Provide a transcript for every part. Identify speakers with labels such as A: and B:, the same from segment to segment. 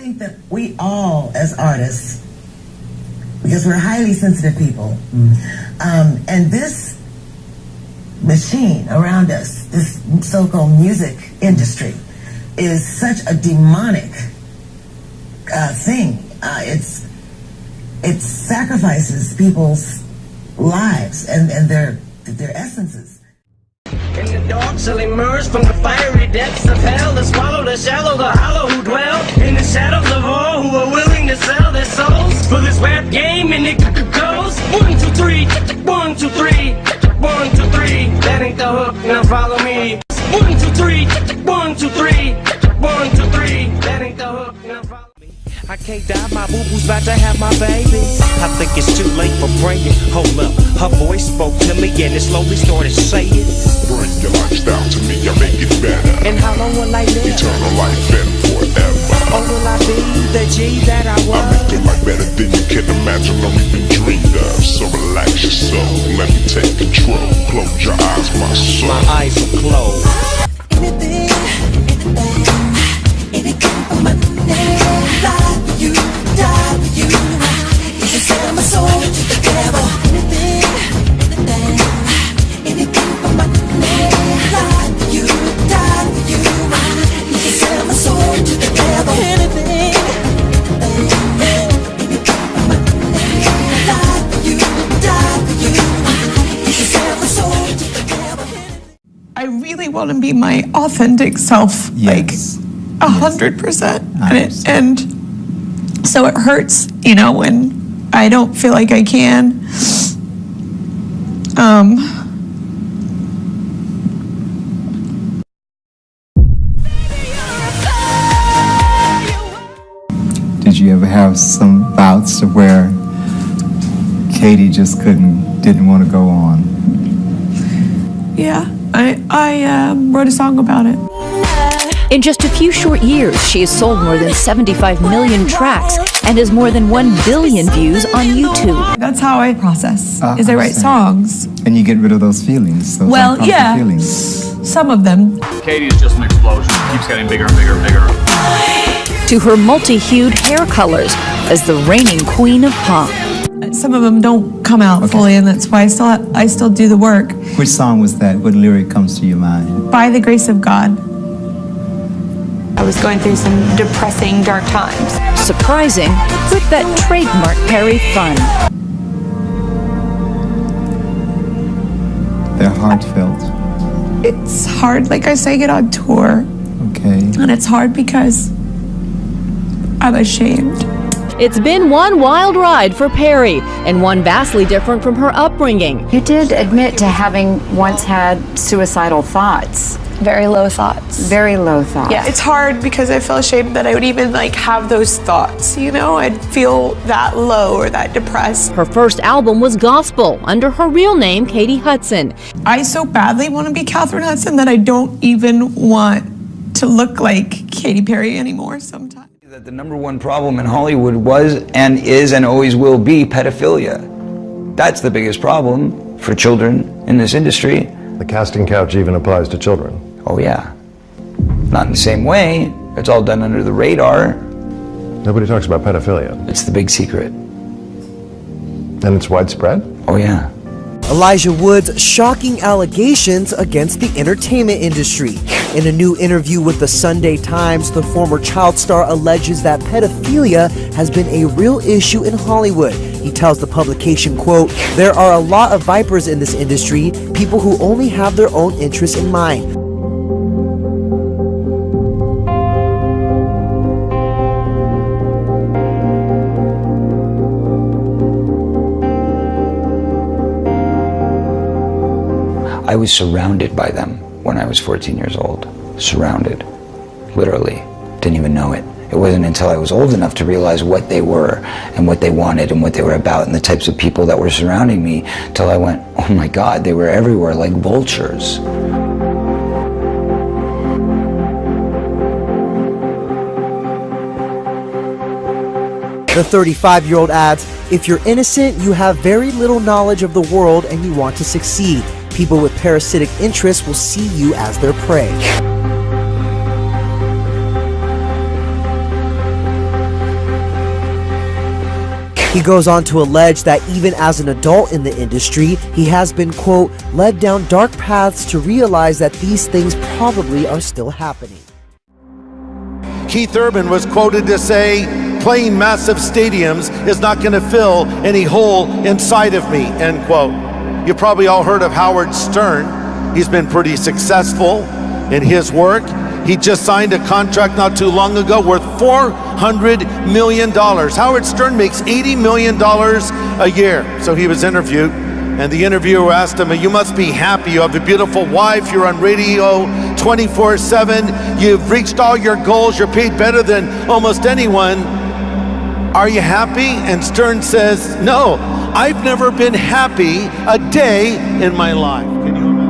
A: think that we all, as artists, because we're highly sensitive people, and this machine around us, this so-called music industry, is such a demonic thing. It sacrifices people's lives and their essences.
B: And the dark shall emerge from the fiery depths of hell, to swallow the shallow, the hollow who dwell in the shadows of all who are willing to sell their souls for this rap game. And it goes 1, 2, 3, 1, 2, 3, 1, 2, 3. That ain't the hook, now follow me. 1, 2, 3, 1, 2, 3, 1, 2, 3. That ain't the hook, now follow me. I can't die, my boo-boo's about to have my baby. I think it's too late for praying. Hold up, her voice spoke to me and it slowly started saying,
C: bring your lifestyle to me, I'll make it better.
B: And how long will I live?
C: Eternal life and forever.
B: Or will I be the G that I was?
C: I'll make your life better than you can imagine or even dreamed of. So relax your soul, let me take control. Close your eyes, my soul.
B: My eyes are closed.
D: Anything for money. Lie for you, die for you. You can sell my soul to the devil. Anything for money. Lie for you, die for you. You can sell my soul to the devil. Anything for money. Lie for you, die for you. You can sell my soul to the devil.
E: I really want to be my authentic self,
F: Yes.
E: like 100%. And so it hurts, you know, when I don't feel like I can.
F: Did you ever have some bouts of where Katie just didn't want to go on?
E: Yeah, I wrote a song about it.
G: In just a few short years, she has sold more than 75 million tracks and has more than 1 billion views on YouTube.
E: That's how I process, is I write
F: understand.
E: songs.
F: And you get rid of those feelings, those
E: Well,
F: uncomfortable
E: yeah,
F: feelings.
E: some of them.
H: Katie is just an explosion. Keeps getting bigger and bigger and bigger.
G: To her multi-hued hair colors as the reigning queen of pop.
E: Some of them don't come out fully, and that's why I still do the work.
F: Which song was that? What lyric comes to your mind?
E: By the grace of God.
I: I was going through some depressing, dark times.
G: Surprising with that trademark Perry fun.
F: They're heartfelt.
E: It's hard, like I say, get on tour.
F: Okay.
E: And it's hard because I'm ashamed.
G: It's been one wild ride for Perry, and one vastly different from her upbringing.
J: You did admit to having once had suicidal thoughts.
I: Very low thoughts.
J: Very low thoughts.
I: Yeah,
E: It's hard because I feel ashamed that I would even like have those thoughts, you know? I'd feel that low or that depressed.
G: Her first album was gospel under her real name, Katie Hudson.
E: I so badly want to be Catherine Hudson that I don't even want to look like Katy Perry anymore sometimes.
K: That the number one problem in Hollywood was and is and always will be pedophilia. That's the biggest problem for children in this industry.
L: The casting couch even applies to children.
K: Oh yeah. Not in the same way. It's all done under the radar.
L: Nobody talks about pedophilia.
K: It's the big secret.
L: And it's widespread?
K: Oh yeah.
M: Elijah Wood's shocking allegations against the entertainment industry. In a new interview with the Sunday Times, the former child star alleges that pedophilia has been a real issue in Hollywood. He tells the publication, quote, "There are a lot of vipers in this industry, people who only have their own interests in mind."
K: I was surrounded by them when I was 14 years old. Surrounded. Literally. Didn't even know it. It wasn't until I was old enough to realize what they were and what they wanted and what they were about and the types of people that were surrounding me till I went, oh my God, they were everywhere like vultures.
M: The 35-year-old adds, "If you're innocent, you have very little knowledge of the world and you want to succeed. People with parasitic interests will see you as their prey." He goes on to allege that even as an adult in the industry, he has been, quote, led down dark paths to realize that these things probably are still happening.
N: Keith Urban was quoted to say, playing massive stadiums is not going to fill any hole inside of me, end quote. You probably all heard of Howard Stern. He's been pretty successful in his work. He just signed a contract not too long ago worth $400 million. Howard Stern makes $80 million a year. So he was interviewed, and the interviewer asked him, you must be happy. You have a beautiful wife. You're on radio 24/7. You've reached all your goals. You're paid better than almost anyone. Are you happy? And Stern says, no, I've never been happy a day in my life. Can you imagine?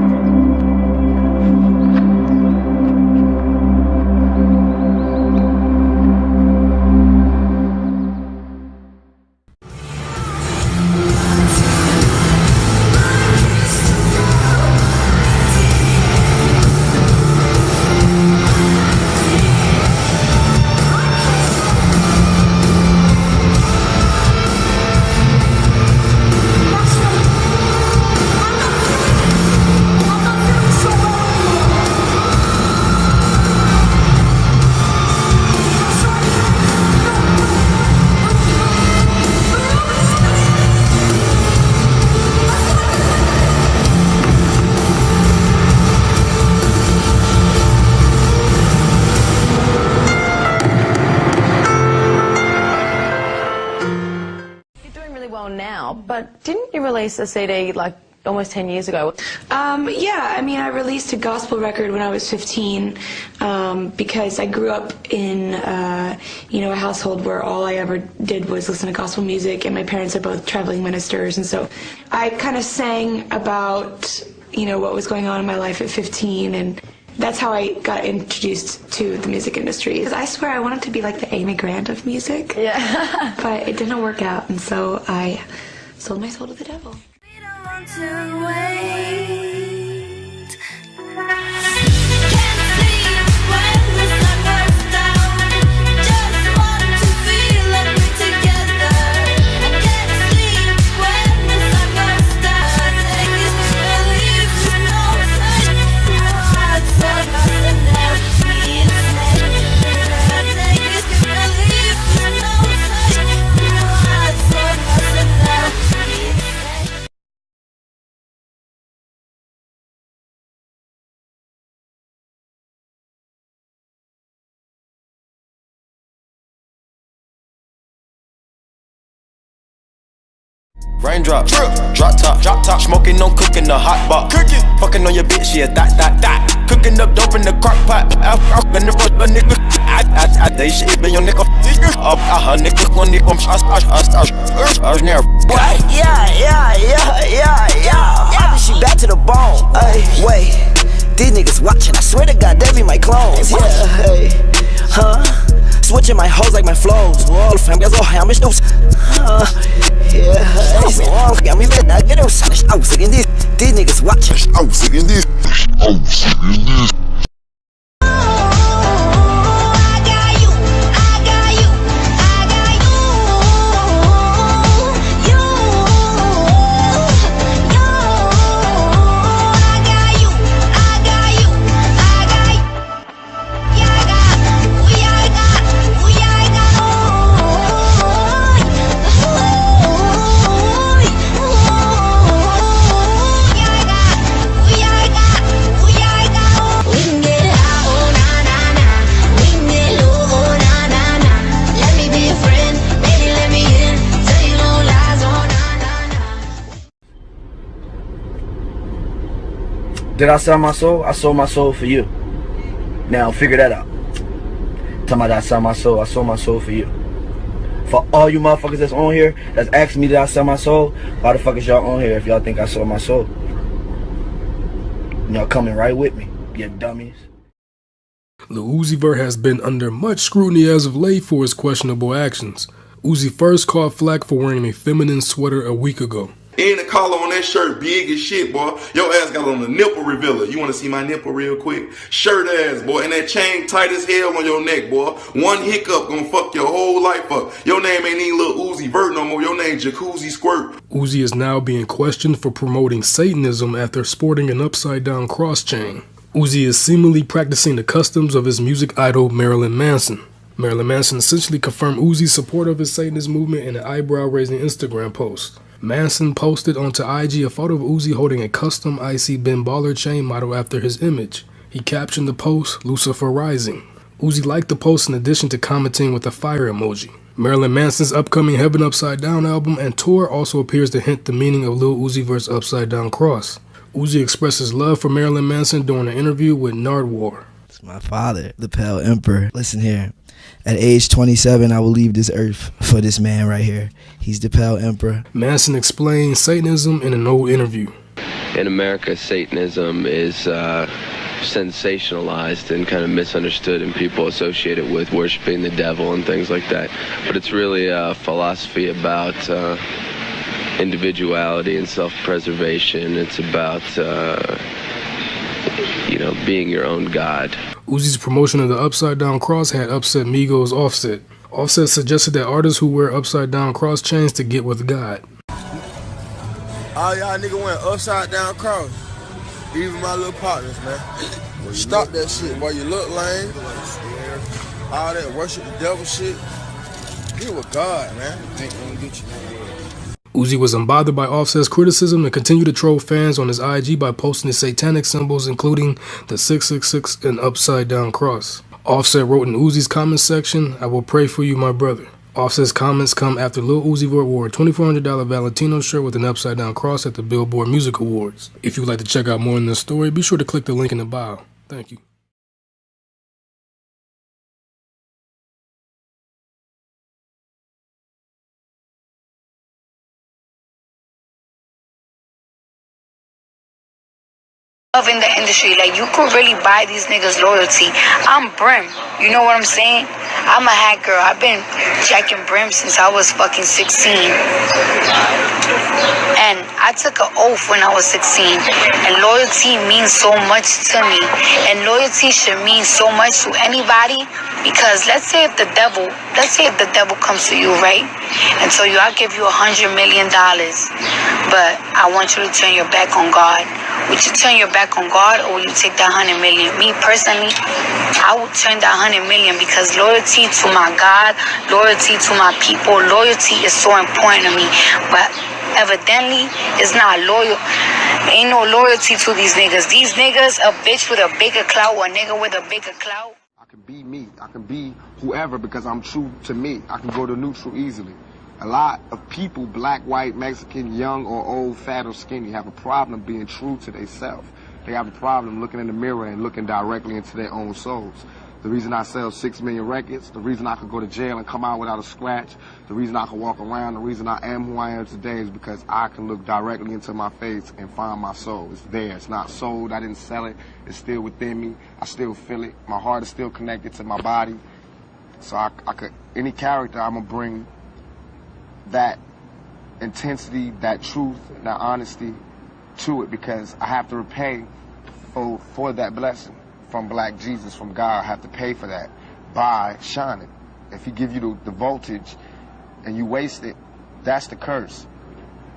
I: But didn't you release a CD like almost 10 years ago?
O: Yeah, I mean, I released a gospel record when I was 15 because I grew up in, a household where all I ever did was listen to gospel music, and my parents are both traveling ministers, and so I kind of sang about, what was going on in my life at 15, and that's how I got introduced to the music industry. Because I swear I wanted to be like the Amy Grant of music, but it didn't work out, and so I sold my soul to the devil. We don't want to wait. Can't sleep when the sun goes down. Just want to feel like we're together. I can't sleep when the sun goes down. Take this relief, no such heart for nothing else. Take this relief, no such heart for nothing else.
P: Raindrop, drop top, smoking on cooking the hot pot, fucking on your bitch, yeah, that, cooking up dope in the crock pot, and the nigga, I they shit, but your nigga, her nigga, one nigga, I was near, yeah, I she back to the bone, wait, these niggas watching, I swear to God, they be my clones, switching my hoes like my flows, fam, guys, how much news, got me lit, I get it, I'm sick in this, these niggas watching, I'm sick in this,
Q: Did I sell my soul? I sold my soul for you. Now figure that out. Tell me that I sold my soul for you. For all you motherfuckers that's on here, that's asking me did I sell my soul, why the fuck is y'all on here if y'all think I sold my soul? Y'all coming right with me, you dummies.
R: Lil Uzi Vert has been under much scrutiny as of late for his questionable actions. Uzi first caught flack for wearing a feminine sweater a week ago.
S: And the collar on that shirt big as shit, boy. Your ass got on the nipple revealer. You want to see my nipple real quick? Shirt ass, boy. And that chain tight as hell on your neck, boy. One hiccup gonna fuck your whole life up. Your name ain't even Lil Uzi Vert no more. Your name Jacuzzi Squirt.
R: Uzi is now being questioned for promoting Satanism after sporting an upside-down cross chain. Uzi is seemingly practicing the customs of his music idol Marilyn Manson. Marilyn Manson essentially confirmed Uzi's support of his Satanist movement in an eyebrow-raising Instagram post. Manson posted onto IG a photo of Uzi holding a custom icy Ben Baller chain model after his image. He captioned the post, Lucifer Rising. Uzi liked the post in addition to commenting with a fire emoji. Marilyn Manson's upcoming Heaven Upside Down album and tour also appears to hint the meaning of Lil Uzi Vert's Upside Down Cross. Uzi expresses love for Marilyn Manson during an interview with Nardwuar.
Q: It's my father, the Pale Emperor. Listen here. At age 27, I will leave this earth for this man right here. He's the Pale Emperor.
R: Manson explained Satanism in an old interview.
T: In America, Satanism is sensationalized and kind of misunderstood, and people associate it with worshiping the devil and things like that. But it's really a philosophy about individuality and self-preservation. It's about, being your own God.
R: Uzi's promotion of the Upside Down Cross had upset Migos Offset. Offset suggested that artists who wear upside down cross chains to get with God.
U: All y'all nigga went upside down cross. Even my little partners, man. Stop that shit, boy. You look lame. All that worship the devil shit. Get with God, man. Ain't gonna get you.
R: Uzi was unbothered by Offset's criticism and continued to troll fans on his IG by posting his satanic symbols, including the 666 and upside down cross. Offset wrote in Uzi's comment section, "I will pray for you, my brother." Offset's comments come after Lil Uzi Vert wore a $2,400 Valentino shirt with an upside down cross at the Billboard Music Awards. If you would like to check out more on this story, be sure to click the link in the bio. Thank you.
V: In the industry, like, you could really buy these niggas loyalty. I'm Brim, you know what I'm saying? I'm a hat girl. I've been jacking Brim since I was fucking 16. And I took an oath when I was 16. And loyalty means so much to me. And loyalty should mean so much to anybody, because let's say if the devil comes to you, right? And so I'll give you $100 million, but I want you to turn your back on God. Would you turn your back on God, or will you take that $100 million? Me personally, I would turn that $100 million, because loyalty to my God, loyalty to my people, loyalty is so important to me. But evidently, it's not loyal. Ain't no loyalty to these niggas. These niggas, a bitch with a bigger clout, or a nigga with a bigger clout.
W: I can be me. I can be whoever, because I'm true to me. I can go to neutral easily. A lot of people, black, white, Mexican, young or old, fat or skinny, have a problem being true to themselves. They have a problem looking in the mirror and looking directly into their own souls. The reason I sell 6 million records, the reason I could go to jail and come out without a scratch, the reason I can walk around, the reason I am who I am today is because I can look directly into my face and find my soul. It's there. It's not sold. I didn't sell it. It's still within me. I still feel it. My heart is still connected to my body. So I could, any character, I'm going to bring that intensity, that truth, that honesty to it, because I have to repay for that blessing from Black Jesus, from God. I have to pay for that by shining. If he give you the voltage and you waste it, that's the curse.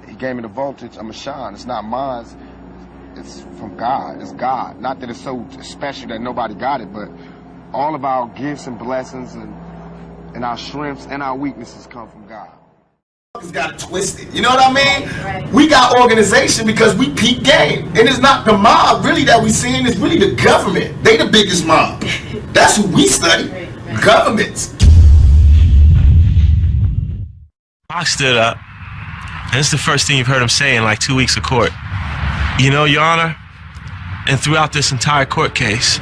W: He gave me the voltage, I'm going to shine. It's not mine, it's from God. It's God. Not that it's so special that nobody got it, but all of our gifts and blessings and our strengths and our weaknesses come from God.
X: Got it twisted, you know what I mean? Right. We got organization because we peak game, and it's not the mob really that we seeing, it's really the government. They the biggest mob. That's who we study. Right. Governments.
Y: Pac stood up, and it's the first thing you've heard him say in like 2 weeks of court. You know, Your Honor, and throughout this entire court case,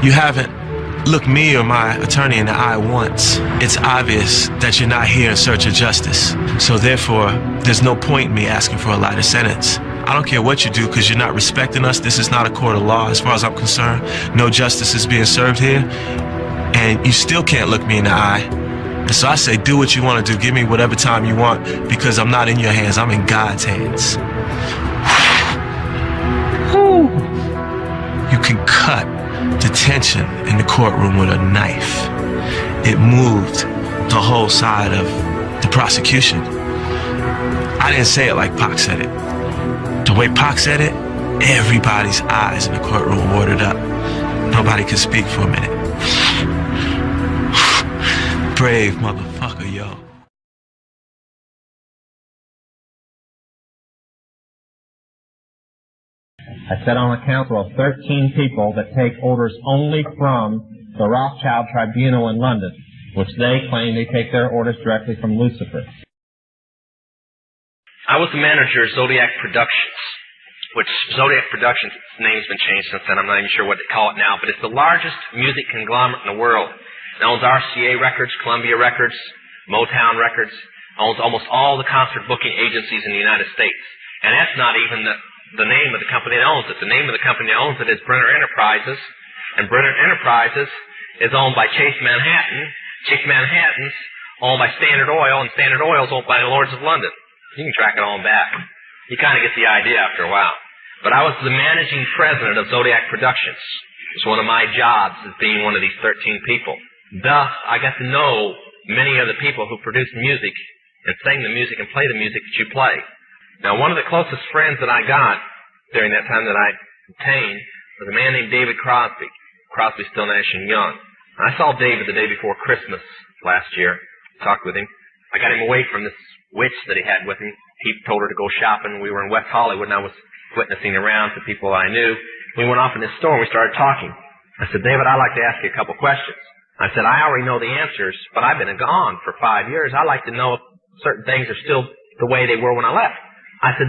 Y: you haven't looked me or my attorney in the eye once. It's obvious that you're not here in search of justice. So therefore, there's no point in me asking for a lighter sentence. I don't care what you do, because you're not respecting us. This is not a court of law as far as I'm concerned. No justice is being served here. And you still can't look me in the eye And so I say, do what you want to do. Give me whatever time you want, because I'm not in your hands. I'm in God's hands. You can cut the tension in the courtroom with a knife. It moved the whole side of the prosecution. I didn't say it like Pac said it. The way Pac said it, everybody's eyes in the courtroom watered up. Nobody could speak for a minute. Brave motherfucker, yo.
A: I sit on a council of 13 people that take orders only from the Rothschild Tribunal in London, which they claim they take their orders directly from Lucifer.
B: I was the manager of Zodiac Productions, which Zodiac Productions, its name's been changed since then. I'm not even sure what they call it now, but it's the largest music conglomerate in the world. It owns RCA Records, Columbia Records, Motown Records, owns almost all the concert booking agencies in the United States. And that's not even the name of the company that owns it. The name of the company that owns it is Brenner Enterprises, and Brenner Enterprises is owned by Chase Manhattan. Chase Manhattan's owned by Standard Oil, and Standard Oil is owned by the Lords of London. You can track it all back. You kind of get the idea after a while. But I was the managing president of Zodiac Productions. It's one of my jobs as being one of these 13 people. Thus, I got to know many of the people who produce music and sing the music and play the music that you play. Now, one of the closest friends that I got during that time that I obtained was a man named David Crosby. Crosby, Still, Nash & Young. And I saw David the day before Christmas last year, talked with him. I got him away from this witch that he had with him. He told her to go shopping. We were in West Hollywood, and I was witnessing around to people I knew. We went off in this store, and we started talking. I said, David, I'd like to ask you a couple questions. I said, I already know the answers, but I've been gone for 5 years. I'd like to know if certain things are still the way they were when I left. I said,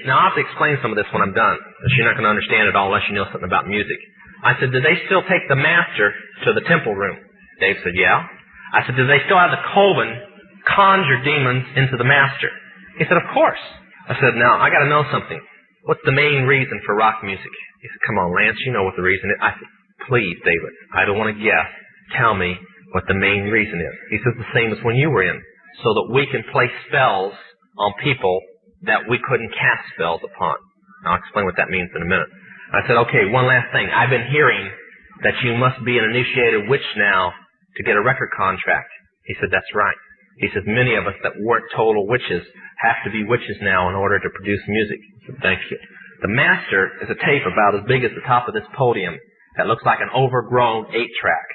B: now I'll have to explain some of this when I'm done, because you're not going to understand it all unless you know something about music. I said, do they still take the master to the temple room? Dave said, yeah. I said, do they still have the coven conjure demons into the master? He said, of course. I said, now, I got to know something. What's the main reason for rock music? He said, come on, Lance, you know what the reason is. I said, please, David, I don't want to guess. Tell me what the main reason is. He says, the same as when you were in, so that we can place spells on people that we couldn't cast spells upon. I'll explain what that means in a minute. I said, okay, one last thing. I've been hearing that you must be an initiated witch now to get a record contract. He said, that's right. He says, many of us that weren't total witches have to be witches now in order to produce music. I said, thank you. The master is a tape about as big as the top of this podium that looks like an overgrown 8-track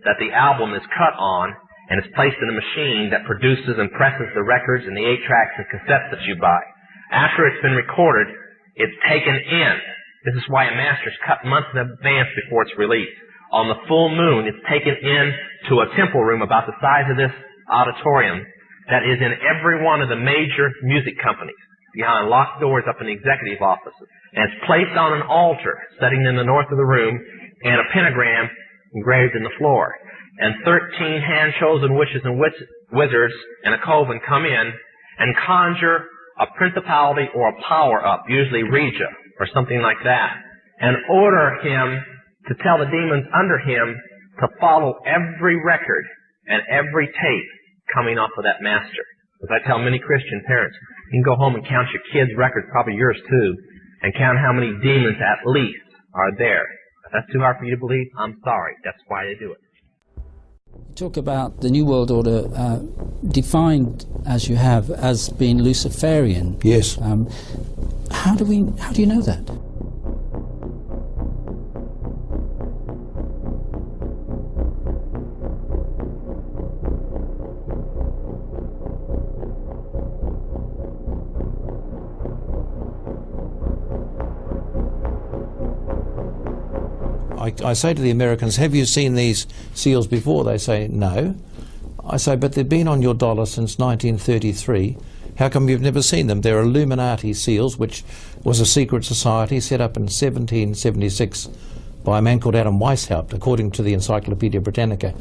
B: that the album is cut on, and it's placed in a machine that produces and presses the records and the 8-tracks and cassettes that you buy. After it's been recorded, it's taken in. This is why a master's cut months in advance before it's released. On the full moon, it's taken in to a temple room about the size of this auditorium that is in every one of the major music companies, behind locked doors up in the executive offices. And it's placed on an altar sitting in the north of the room, and a pentagram engraved in the floor. And 13 hand-chosen witches and wizards and a coven come in and conjure a principality or a power up, usually Regia or something like that, and order him to tell the demons under him to follow every record and every tape coming off of that master. As I tell many Christian parents, you can go home and count your kids' records, probably yours too, and count how many demons at least are there. If that's too hard for you to believe, I'm sorry. That's why they do it.
C: Talk about the New World Order defined, as you have, as being Luciferian.
D: Yes.
C: How do you know that?
D: I say to the Americans, have you seen these seals before? They say, no. I say, but they've been on your dollar since 1933. How come you've never seen them? They're Illuminati seals, which was a secret society set up in 1776 by a man called Adam Weishaupt, according to the Encyclopedia Britannica.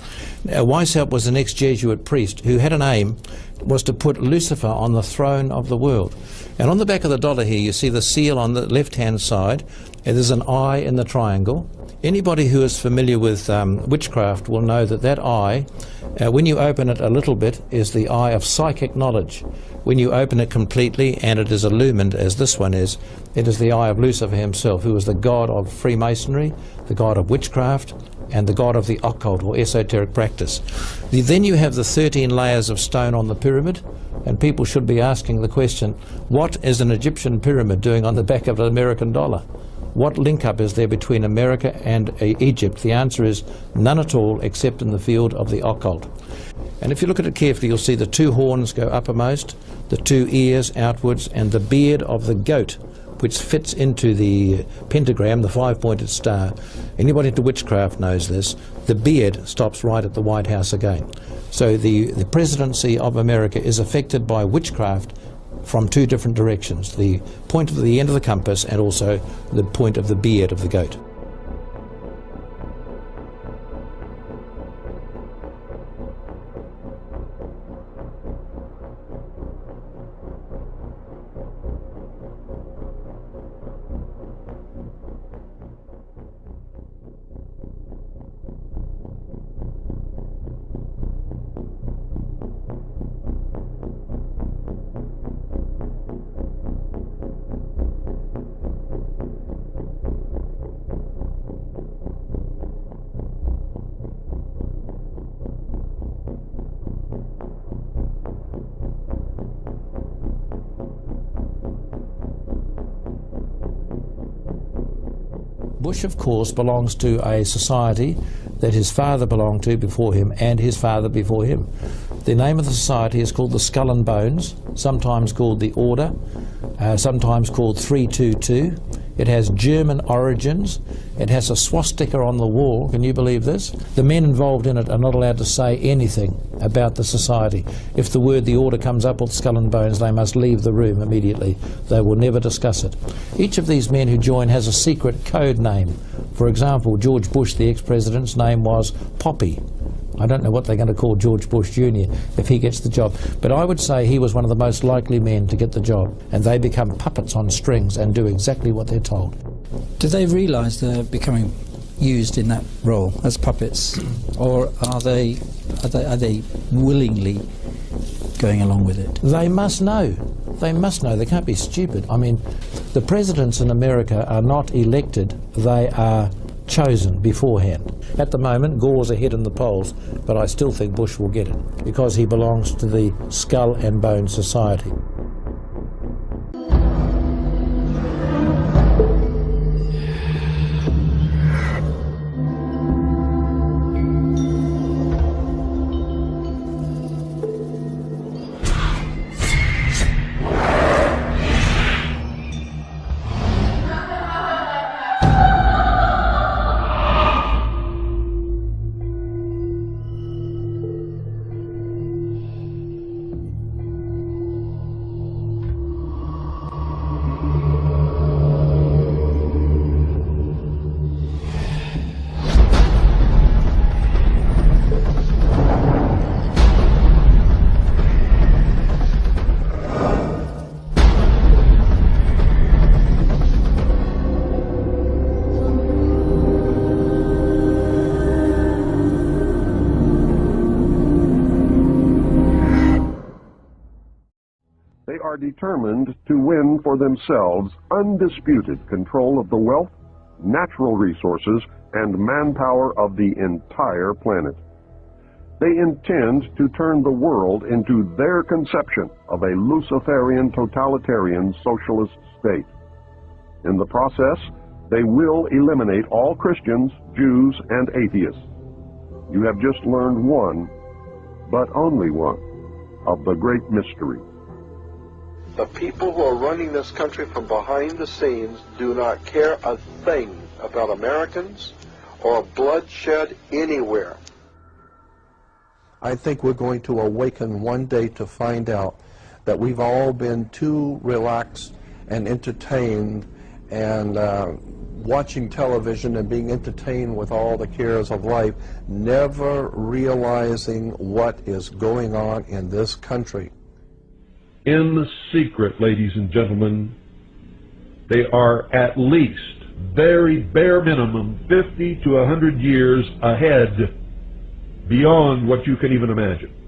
D: Now, Weishaupt was an ex-Jesuit priest who had an aim, was to put Lucifer on the throne of the world. And on the back of the dollar here, you see the seal on the left-hand side, and there's an eye in the triangle. Anybody who is familiar with witchcraft will know that that eye, when you open it a little bit, is the eye of psychic knowledge. When you open it completely and it is illumined, as this one is, it is the eye of Lucifer himself, who is the god of Freemasonry, the god of witchcraft, and the god of the occult or esoteric practice. Then you have the 13 layers of stone on the pyramid, and people should be asking the question, what is an Egyptian pyramid doing on the back of an American dollar? What link-up is there between America and Egypt? The answer is none at all, except in the field of the occult. And if you look at it carefully, you'll see the 2 horns go uppermost, the 2 ears outwards, and the beard of the goat, which fits into the pentagram, the 5-pointed star. Anybody into witchcraft knows this. The beard stops right at the White House again. So the presidency of America is affected by witchcraft from 2 different directions, the point of the end of the compass and also the point of the beard of the goat. Bush, of course, belongs to a society that his father belonged to before him and his father before him. The name of the society is called the Skull and Bones, sometimes called the Order, sometimes called 322. It has German origins. It has a swastika on the wall. Can you believe this? The men involved in it are not allowed to say anything about the society. If the word the Order comes up with Skull and Bones, they must leave the room immediately. They will never discuss it. Each of these men who join has a secret code name. For example, George Bush, the ex-president's name was Poppy. I don't know what they're going to call George Bush Jr. if he gets the job. But I would say he was one of the most likely men to get the job. And they become puppets on strings and do exactly what they're told.
C: Do they realise they're becoming used in that role as puppets? Or are they willingly going along with it?
D: They must know. They must know. They can't be stupid. I mean, the presidents in America are not elected. They are chosen beforehand. At the moment, Gore's ahead in the polls, but I still think Bush will get it because he belongs to the Skull and Bone Society.
E: Determined to win for themselves undisputed control of the wealth, natural resources, and manpower of the entire planet. They intend to turn the world into their conception of a Luciferian totalitarian socialist state. In the process, they will eliminate all Christians, Jews, and atheists. You have just learned one, but only one, of the great mystery.
F: The people who are running this country from behind the scenes do not care a thing about Americans or bloodshed anywhere.
G: I think we're going to awaken one day to find out that we've all been too relaxed and entertained and watching television and being entertained with all the cares of life, never realizing what is going on in this country.
E: In the secret, ladies and gentlemen, they are at least
H: very bare minimum 50 to 100 years ahead beyond what you can even imagine.